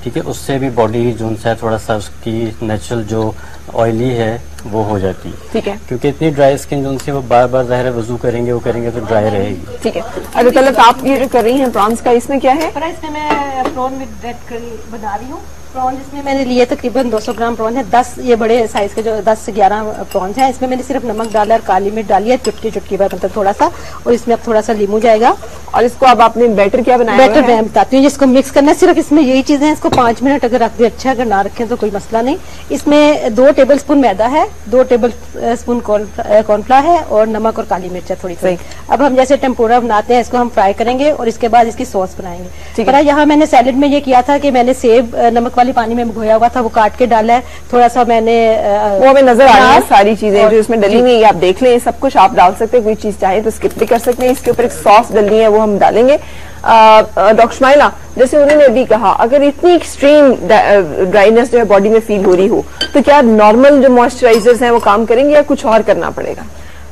Speaker 3: ठीक है। उससे भी बॉडी जो है थोड़ा सा उसकी नेचुरल जो ऑयली है वो हो जाती है, ठीक है, क्योंकि इतनी ड्राई स्किन जो उनसे वो बार बार ज़ाहिर है वजू करेंगे वो करेंगे तो ड्राई रहेगी,
Speaker 1: ठीक है। अगर तलत आप ये जो कर रही हैं प्रॉन्स का, इसमें क्या है?
Speaker 5: इसमें मैं प्रॉन विद रेड करी बना रही हूँ। प्रॉन जिसमें मैंने लिए तकरीबन 200 ग्राम प्रॉन है, 10 ये बड़े साइज के जो 10 से 11 प्रॉन्स हैं। इसमें मैंने सिर्फ नमक डाला और काली मिर्च डाली है, चुटकी भर, मतलब थोड़ा सा, और इसमें अब थोड़ा सा लीमू जाएगा
Speaker 1: और इसको अब आपने बैटर क्या बनाया
Speaker 5: बैटर मैं बताती हूँ। जिसको मिक्स करना है, सिर्फ इसमें यही चीजें हैं। इसको 5 मिनट अगर रख दे अच्छा, अगर ना रखें तो कोई मसला नहीं। इसमें 2 टेबलस्पून मैदा है, 2 टेबलस्पून कॉर्नफ्लावर है और नमक और काली मिर्च है थोड़ी सी। अब हम जैसे टेम्पोरा बनाते हैं, इसको हम फ्राई करेंगे और इसके बाद इसकी सॉस बनाएंगे। पर यहाँ मैंने सैलेड में ये किया था कि मैंने सेब नमक वाली पानी में भिगोया हुआ था, वो काट के डाला है। थोड़ा सा मैंने
Speaker 1: वो हमें नजर आ रही है सारी चीजें जो इसमें डली हुई, आप देख लें। सब कुछ आप डाल सकते हैं, कोई चीज चाहे तो स्किप भी कर सकते हैं। इसके ऊपर एक सॉस डलनी है, वो हम डालेंगे। डॉक्टर शुमाइला, जैसे उन्होंने अभी कहा, अगर इतनी एक्सट्रीम ड्राइनेस जो है बॉडी में फील हो रही हो, तो क्या नॉर्मल जो मॉइस्चराइजर्स हैं वो काम करेंगे या कुछ और करना पड़ेगा?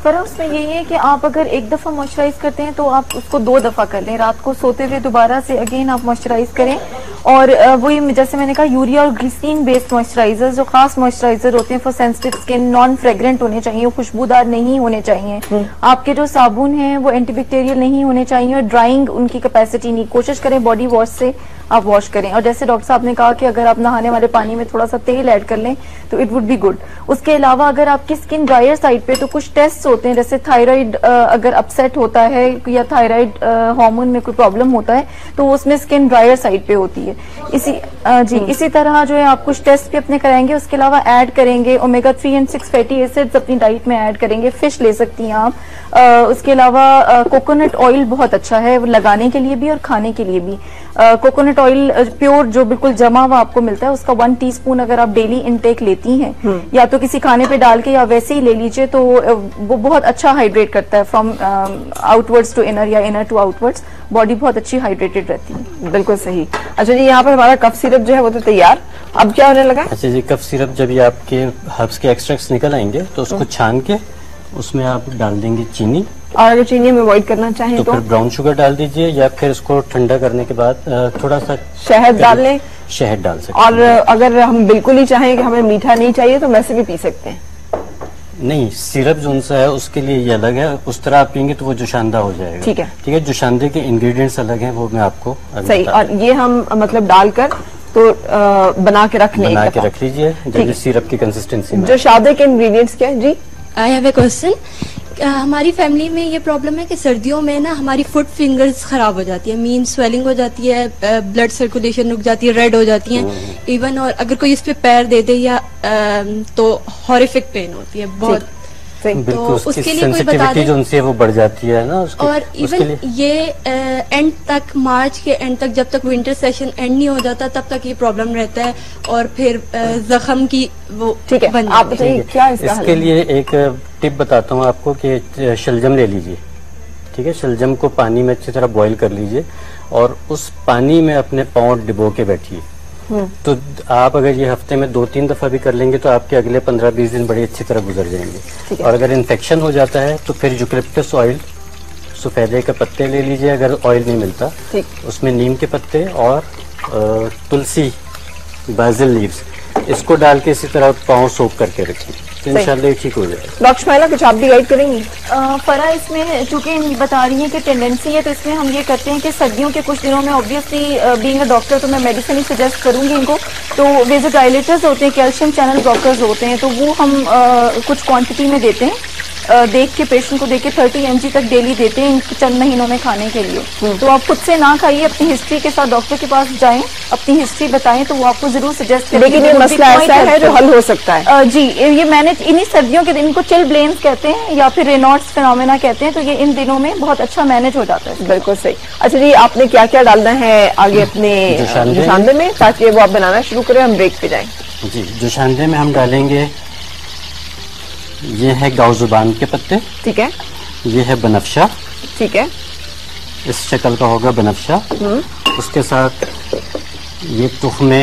Speaker 2: पर उसमें यही है कि आप अगर एक दफा मॉइस्चराइज करते हैं तो आप उसको 2 दफा कर लें। रात को सोते हुए दोबारा से अगेन आप मॉइस्चराइज करें। और वही जैसे मैंने कहा, यूरिया और ग्लिसरीन बेस्ड मॉइस्चराइजर जो खास मॉइस्चराइजर होते हैं for sensitive skin, non fragrant होने चाहिए, खुशबूदार नहीं होने चाहिए। आपके जो साबुन हैं वो एंटीबैक्टीरियल नहीं होने चाहिए और ड्राइंग उनकी कैपेसिटी नहीं। कोशिश करें बॉडी वॉश से आप वॉश करें। और जैसे डॉक्टर साहब ने कहा कि अगर आप नहाने वाले पानी में थोड़ा सा तेल ऐड कर लें तो इट वुड बी गुड। उसके अलावा अगर आपकी स्किन ड्रायर साइड पे, तो कुछ टेस्ट होते हैं, जैसे थायराइड अगर अपसेट होता है या थायराइड हार्मोन में कोई प्रॉब्लम होता है तो उसमें स्किन ड्रायर साइड पे होती है। इसी तरह जो है आप कुछ टेस्ट भी अपने कराएंगे। उसके अलावा ऐड करेंगे ओमेगा 3 और 6 फैटी एसिड्स अपनी डाइट में ऐड करेंगे। फिश ले सकती हैं आप। उसके अलावा कोकोनट ऑयल बहुत अच्छा है लगाने के लिए भी और खाने के लिए भी। कोकोनट ऑयल प्योर जो बिल्कुल जमा हुआ आपको मिलता है, उसका 1 टीस्पून अगर आप डेली इनटेक लेती हैं या तो किसी खाने पे डाल के या वैसे ही ले लीजिए, तो वो बहुत अच्छा हाइड्रेट करता है। फ्रॉम आउटवर्ड्स टू इनर या इनर टू आउटवर्ड्स बॉडी बहुत अच्छी हाइड्रेटेड रहती है।
Speaker 1: बिल्कुल सही। अच्छा जी, यहाँ पर हमारा कफ सिरप जो है वो तो तैयार, अब क्या होने लगा?
Speaker 3: अच्छा जी, कफ सिरप जब ये आपके हर्ब्स के एक्सट्रैक्ट्स निकल आएंगे तो उसको छान के उसमें आप डाल देंगे चीनी।
Speaker 1: और अगर चीनी हम अवॉइड करना चाहें तो
Speaker 3: फिर ब्राउन शुगर डाल दीजिए, या फिर इसको ठंडा करने के बाद थोड़ा सा
Speaker 1: शहद डाल लें।
Speaker 3: शहद डाल सकते
Speaker 1: और अगर हम बिल्कुल ही चाहें कि हमें मीठा नहीं चाहिए तो वैसे भी पी सकते हैं?
Speaker 3: नहीं, सिरप जो सा है उसके लिए ये अलग है, उस तरह आप पियेंगे तो वो जोशांदा हो जाएगा।
Speaker 1: ठीक है,
Speaker 3: ठीक है। जोशांदे के इंग्रेडिएंट्स अलग हैं, वो मैं आपको
Speaker 1: सही। और ये हम मतलब डालकर तो बना के रख
Speaker 3: लीजिए जब सिरप की कंसिस्टेंसी में।
Speaker 1: जोशांदे के इंग्रेडिएंट्स क्या है जी?
Speaker 7: I have a question. हमारी फैमिली में ये प्रॉब्लम है कि सर्दियों में ना हमारी फुट फिंगर्स खराब हो जाती है, मीन स्वेलिंग हो जाती है, ब्लड सर्कुलेशन रुक जाती है, रेड हो जाती है इवन। और अगर कोई इस पे पैर दे दे या तो हॉरिफिक पेन होती है बहुत।
Speaker 3: तो उसके लिए कोई बता दे जो उनसे वो बढ़ जाती है ना उसके,
Speaker 7: और इवन ये एंड तक, मार्च के एंड तक, जब तक विंटर सेशन एंड नहीं हो जाता तब तक ये प्रॉब्लम रहता है। और फिर जख्म की वो
Speaker 1: ठीक है, आप बताइए क्या
Speaker 3: इसके लिए एक टिप बताता हूँ आपको कि शलजम ले लीजिए। ठीक है, शलजम को पानी में अच्छी तरह बॉईल कर लीजिए और उस पानी में अपने पाँव डिबो के बैठिए। तो आप अगर ये हफ्ते में 2-3 दफा भी कर लेंगे तो आपके अगले 15-20 दिन बड़ी अच्छी तरह गुजर जाएंगे। और अगर इन्फेक्शन हो जाता है तो फिर यूकलिप्टस ऑयल, सफेदे के पत्ते ले लीजिए, अगर ऑयल नहीं मिलता उसमें नीम के पत्ते और तुलसी, बाजिल लीव्स, इसको डाल के इसी तरह पाँव सोख करके रखिए तो इंशाल्लाह ये ठीक हो जाएगा।
Speaker 1: डॉक्टर शुमाइला, कुछ आप भी गाइड करेंगी?
Speaker 2: फरा, इसमें चूंकि बता रही है कि टेंडेंसी है, तो इसमें हम ये करते हैं कि सर्दियों के कुछ दिनों में ऑब्वियसली बीइंग अ डॉक्टर तो मैं मेडिसिन ही सजेस्ट करूंगी इनको। तो वेजोडाइलेटर्स होते हैं, कैल्शियम चैनल ब्लॉकर्स होते हैं, तो वो हम कुछ क्वांटिटी में देते हैं, देख के पेशेंट को देख के 30 mg तक डेली देते हैं इन चंद महीनों में खाने के लिए। तो आप खुद से ना खाइए, अपनी हिस्ट्री के साथ डॉक्टर के पास जाएं, अपनी हिस्ट्री बताएं तो वो आपको जरूर सजेस्ट करेंगे।
Speaker 1: लेकिन ये मसला ऐसा है जो हल हो सकता है
Speaker 2: जी। ये मैंने इन्हीं सर्दियों के दिन, इनको चिल ब्लेम्स कहते हैं या फिर रेनॉल्ड्स फिनोमेना कहते हैं, तो ये इन दिनों में बहुत अच्छा मैनेज हो जाता है।
Speaker 1: बिल्कुल सही। अच्छा जी, आपने क्या क्या डालना है आगे अपने जोशांदे में ताकि वो आप बनाना शुरू करें, हम ब्रेक पे जाएं?
Speaker 3: जी, जोशांदे में हम डालेंगे, ये है गाउजुबान के पत्ते।
Speaker 1: ठीक है।
Speaker 3: ये है बनफशा।
Speaker 1: ठीक है।
Speaker 3: इस शक्ल का होगा बनफशा। उसके साथ ये तुख्मे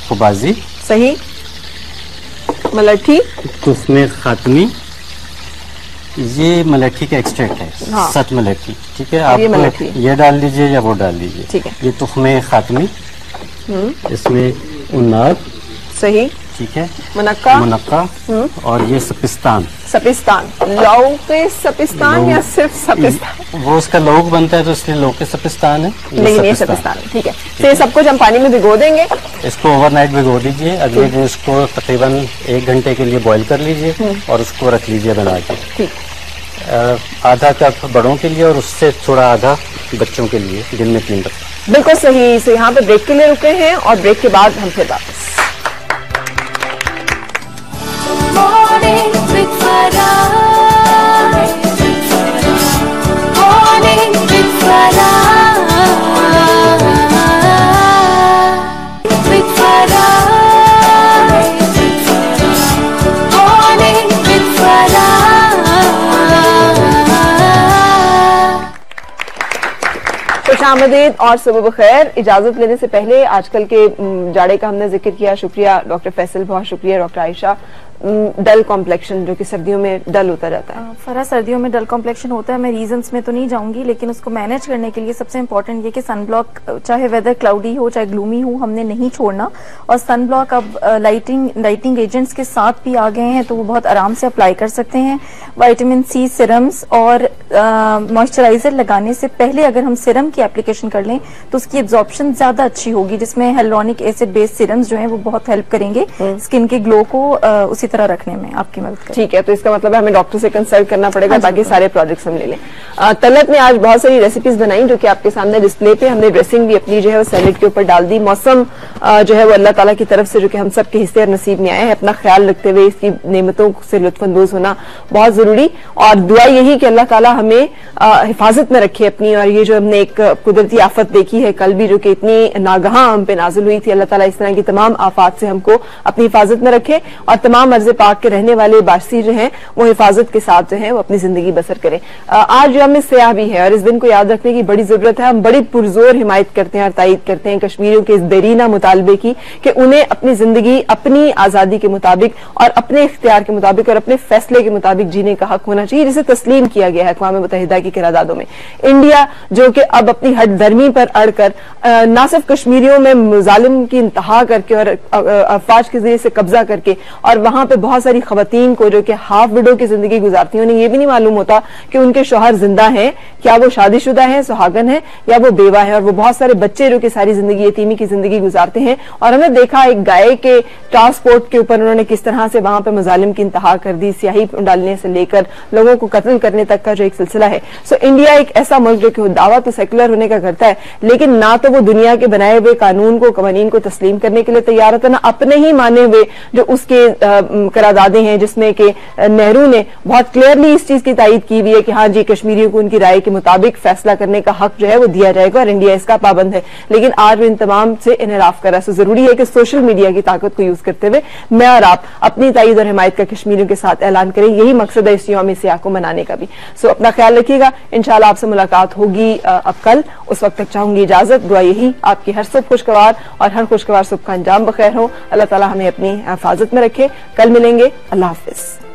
Speaker 3: खुबाजी।
Speaker 1: सही। मलठी।
Speaker 3: तुख्मे खातमी, ये मलठी का एक्सट्रैक्ट है। हाँ। सत मलठी। ठीक है, आप ये डाल लीजिए या वो डाल लीजिए।
Speaker 1: ठीक है।
Speaker 3: ये तुख्मे खातमी, इसमें उन्नाद।
Speaker 1: सही।
Speaker 3: ठीक है।
Speaker 1: मुनक्का।
Speaker 3: मुनक्का। और ये सपिस्तान।
Speaker 1: सपिस्तान, लौक के सपिस्तान या सिर्फ सपिस्तान?
Speaker 3: वो उसका लौक बनता है तो इसलिए लौक के सपिस्तान है,
Speaker 1: लेकिन ये सपिस्तान है। ठीक है। तो ये सब कुछ हम पानी में भिगो देंगे।
Speaker 3: इसको ओवरनाइट भिगो दीजिए, अगले दिन इसको तकरीबन 1 घंटे के लिए बॉईल कर लीजिए और उसको रख लीजिए बना के।
Speaker 1: ठीक।
Speaker 3: आधा कप बड़ों के लिए और उससे थोड़ा आधा बच्चों के लिए दिन में 3 दफा।
Speaker 1: बिल्कुल सही। से यहाँ पे ब्रेक के लिए रुके हैं और ब्रेक के बाद हम फिर वापस। खुशामदीद और सुबह बखैर। इजाजत लेने से पहले आजकल के जाड़े का हमने जिक्र किया, शुक्रिया डॉक्टर फैसल, बहुत शुक्रिया डॉक्टर आयशा। डल कॉम्प्लेक्शन जो कि सर्दियों में डल होता रहता है।
Speaker 2: फरा सर्दियों में डल कॉम्प्लेक्शन होता है, मैं रीजंस में तो नहीं जाऊंगी, लेकिन उसको मैनेज करने के लिए सबसे इंपॉर्टेंट ये कि सनब्लॉक, चाहे वेदर क्लाउडी हो चाहे ग्लूमी हो, हमने नहीं छोड़ना। और सनब्लॉक अब लाइटिंग एजेंट्स के साथ भी आ गए हैं, तो वो बहुत आराम से अप्लाई कर सकते हैं। विटामिन सी सिरम्स और मॉइस्चराइजर लगाने से पहले अगर हम सिरम की एप्लीकेशन कर लें तो उसकी एब्जॉर्प्शन ज्यादा अच्छी होगी, जिसमें हेलोनिक एसिड बेस्ड सिरम्स जो हैं वो बहुत हेल्प करेंगे स्किन के ग्लो को उसी तरह रखने में आपकी मदद करें।
Speaker 1: ठीक है, तो इसका मतलब है हमें डॉक्टर से कंसल्ट करना पड़ेगा ताकि सारे प्रोडक्ट्स हम ले लें। तलत ने आज बहुत सारी रेसिपीज बनाई जो कि आपके सामने डिस्प्ले पे, हमने ड्रेसिंग भी अपनी जो है वो सैलेड के ऊपर डाल दी। मौसम जो है वो अल्लाह ताला की तरफ से जो कि हम सब के हिस्से और नसीब में आया है। अपना ख्याल रखते हुए इसकी नेमतों से लुत्फानंदोज होना बहुत जरूरी, और दुआ यही कि अल्लाह ताला हमें हिफाजत में रखे अपनी। और ये जो हमने एक कुदरती आफत देखी है कल भी जो कि इतनी नागहा हम पे नाजिल हुई थी, अल्लाह ताला इस तरह की तमाम आफात से हमको अपनी हिफाजत में रखे और तमाम अर्ज़ पाक के रहने वाले बासी जो हैं वो हिफाजत के साथ जो है वो अपनी जिंदगी बसर करें। आज जो हमें सयाह भी है और इस दिन को याद रखने की बड़ी जरूरत है। हम बड़ी पुरजोर हिमायत करते हैं और तायद करते हैं कश्मीरियों के इस देरीना मुतालबे की कि उन्हें अपनी जिंदगी अपनी आजादी के मुताबिक और अपने इख्तियार के मुताबिक और अपने फैसले के मुताबिक जीने का हक होना चाहिए, जिसे तस्लीम किया गया है अक़वाम मुत्तहिदा की करारदादों में। इंडिया जो कि अब अपनी हद दरमी पर अड़कर न सिर्फ कश्मीरियों में मुजालिम की इंतहा करके और अफवाज के जरिए से कब्जा करके और वहां पे बहुत सारी खवातीन को जो कि हाफ विडो की जिंदगी गुजारती हैं, उन्हें ये भी नहीं मालूम होता कि उनके शौहर जिंदा हैं, क्या वो शादीशुदा हैं, सुहागन है या वो बेवा है, और वो बहुत सारे बच्चे जो कि सारी जिंदगी यतीमी की जिंदगी गुजारते हैं। और हमने देखा एक गाय के ट्रांसपोर्ट के ऊपर उन्होंने किस तरह से वहां पे मुजालिम की इंतहा कर दी, स्याही डालने से लेकर लोगों को कत्ल करने तक का जो एक सिलसिला है। सो इंडिया एक ऐसा मुल्क जो कि दावा तो सेकुलर होने का करता है, लेकिन ना तो वो दुनिया के बनाए हुए कानून को, कवानीन को तस्लीम करने के लिए तैयार होता, ना अपने ही माने हुए जो उसके करारदादे हैं, जिसमें कि नेहरू ने बहुत क्लियरली इस चीज की तायद की हुई है कि हाँ जी, कश्मीरियों को उनकी राय के मुताबिक फैसला करने का हक जो है वो दिया जाएगा और इंडिया इसका पाबंद है। लेकिन आज वो इन तमाम से इनहराफ कर रहा है। सो जरूरी है कि सोशल मीडिया की ताकत को यूज करते हुए मैं और आप अपनी तायद और हिमायत का कश्मीरियों के साथ ऐलान करें। यही मकसद है इस यौम सियाह को मनाने का भी। सो अपना ख्याल रखिएगा, इंशाल्लाह आपसे मुलाकात होगी अब कल। उस वक्त तक चाहूंगी इजाजत। दुआ यही आपकी हर सुबह खुशगवार और हर खुशगवार सुबह का अंजाम बखैर हो। अल्लाह ताला हमें अपनी हिफाजत में रखे। कल मिलेंगे। अल्लाह हाफिज।